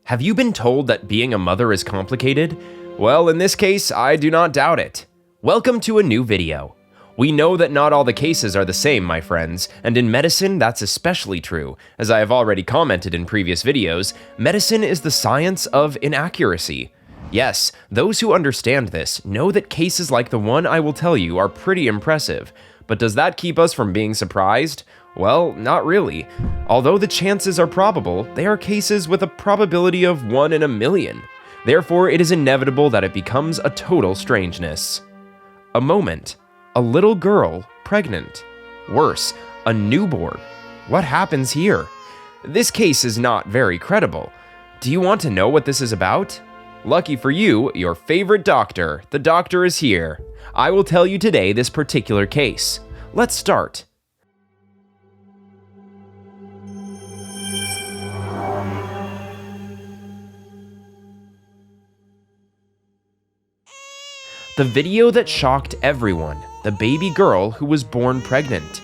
Have you been told that being a mother is complicated? Well, in this case, I do not doubt it. Welcome to a new video. We know that not all the cases are the same, my friends, and in medicine that's especially true. As I have already commented in previous videos, medicine is the science of inaccuracy. Yes, those who understand this know that cases like the one I will tell you are pretty impressive, but does that keep us from being surprised? Well, not really. Although the chances are probable, they are cases with a probability of 1 in a million. Therefore, it is inevitable that it becomes a total strangeness. A moment. A little girl pregnant. Worse, a newborn. What happens here? This case is not very credible. Do you want to know what this is about? Lucky for you, your favorite doctor, the doctor is here. I will tell you today this particular case. Let's start. The video that shocked everyone, the baby girl who was born pregnant.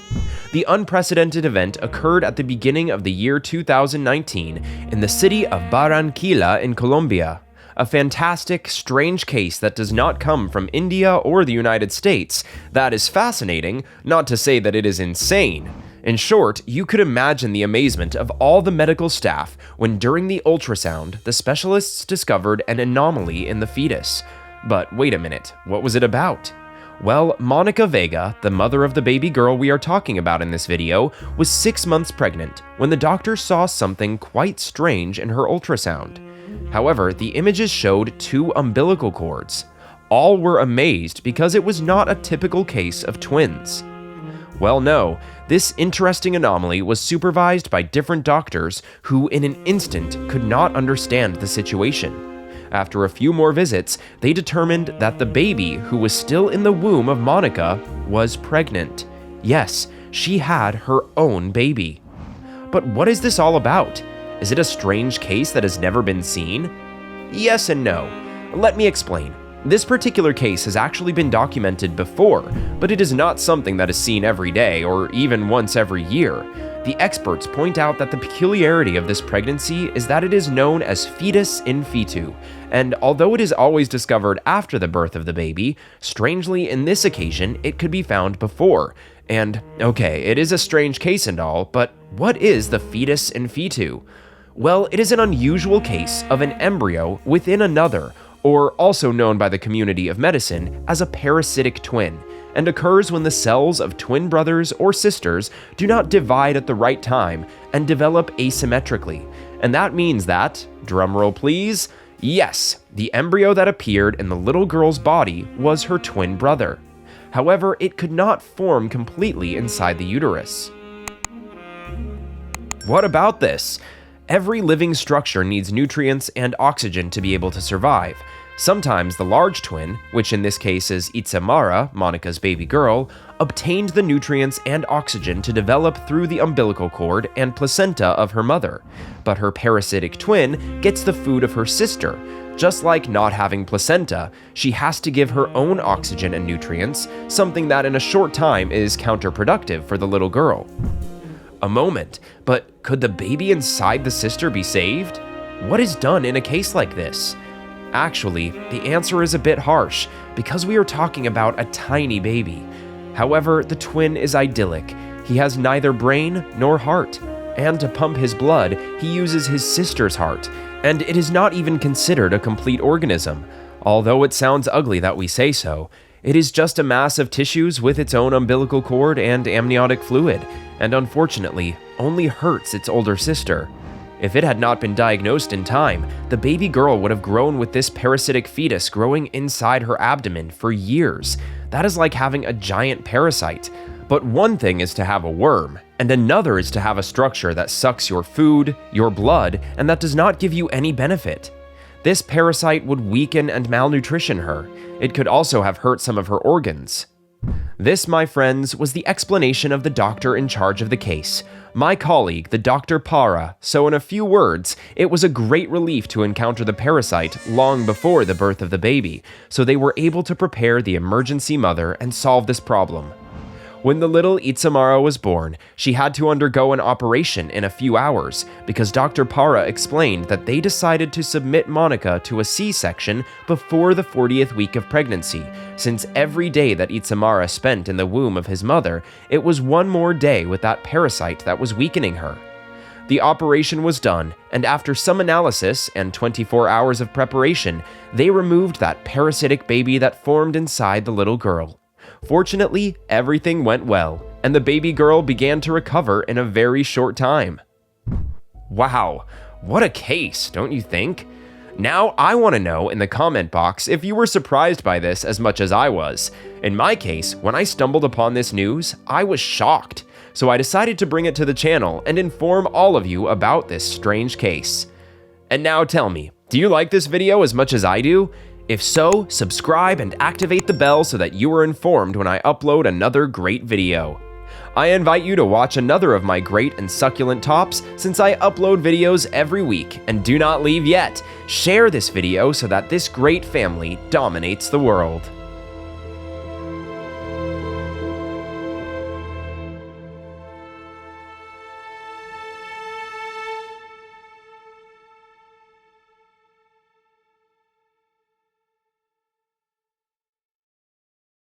The unprecedented event occurred at the beginning of the year 2019 in the city of Barranquilla in Colombia. A fantastic, strange case that does not come from India or the United States. That is fascinating, not to say that it is insane. In short, you could imagine the amazement of all the medical staff when during the ultrasound, the specialists discovered an anomaly in the fetus. But wait a minute, what was it about? Well, Monica Vega, the mother of the baby girl we are talking about in this video, was 6 months pregnant when the doctor saw something quite strange in her ultrasound. However, the images showed 2 umbilical cords. All were amazed because it was not a typical case of twins. Well, no, this interesting anomaly was supervised by different doctors who in an instant could not understand the situation. After a few more visits, they determined that the baby, who was still in the womb of Monica, was pregnant. Yes, she had her own baby. But what is this all about? Is it a strange case that has never been seen? Yes and no. Let me explain. This particular case has actually been documented before, but it is not something that is seen every day or even once every year. The experts point out that the peculiarity of this pregnancy is that it is known as fetus in fetu, and although it is always discovered after the birth of the baby, strangely in this occasion it could be found before. And okay, it is a strange case and all, but what is the fetus in fetu? Well, it is an unusual case of an embryo within another, or also known by the community of medicine as a parasitic twin, and occurs when the cells of twin brothers or sisters do not divide at the right time and develop asymmetrically. And that means that, drumroll please, yes, the embryo that appeared in the little girl's body was her twin brother. However, it could not form completely inside the uterus. What about this? Every living structure needs nutrients and oxygen to be able to survive. Sometimes the large twin, which in this case is Itzamara, Monica's baby girl, obtained the nutrients and oxygen to develop through the umbilical cord and placenta of her mother. But her parasitic twin gets the food of her sister. Just like not having placenta, she has to give her own oxygen and nutrients, something that in a short time is counterproductive for the little girl. A moment, but could the baby inside the sister be saved? What is done in a case like this? Actually, the answer is a bit harsh, because we are talking about a tiny baby. However, the twin is idyllic. He has neither brain nor heart, and to pump his blood, he uses his sister's heart, and it is not even considered a complete organism. Although it sounds ugly that we say so, it is just a mass of tissues with its own umbilical cord and amniotic fluid, and unfortunately, only hurts its older sister. If it had not been diagnosed in time, the baby girl would have grown with this parasitic fetus growing inside her abdomen for years. That is like having a giant parasite. But one thing is to have a worm, and another is to have a structure that sucks your food, your blood, and that does not give you any benefit. This parasite would weaken and malnutrition her. It could also have hurt some of her organs. This, my friends, was the explanation of the doctor in charge of the case, my colleague, the Dr. Para. So in a few words, it was a great relief to encounter the parasite long before the birth of the baby, so they were able to prepare the emergency mother and solve this problem. When the little Itsamara was born, she had to undergo an operation in a few hours because Dr. Para explained that they decided to submit Monica to a C-section before the 40th week of pregnancy, since every day that Itsamara spent in the womb of his mother, it was one more day with that parasite that was weakening her. The operation was done, and after some analysis and 24 hours of preparation, they removed that parasitic baby that formed inside the little girl. Fortunately, everything went well, and the baby girl began to recover in a very short time. Wow, what a case, don't you think? Now I want to know in the comment box if you were surprised by this as much as I was. In my case, when I stumbled upon this news, I was shocked, so I decided to bring it to the channel and inform all of you about this strange case. And now tell me, do you like this video as much as I do? If so, subscribe and activate the bell so that you are informed when I upload another great video. I invite you to watch another of my great and succulent tops since I upload videos every week, and do not leave yet. Share this video so that this great family dominates the world.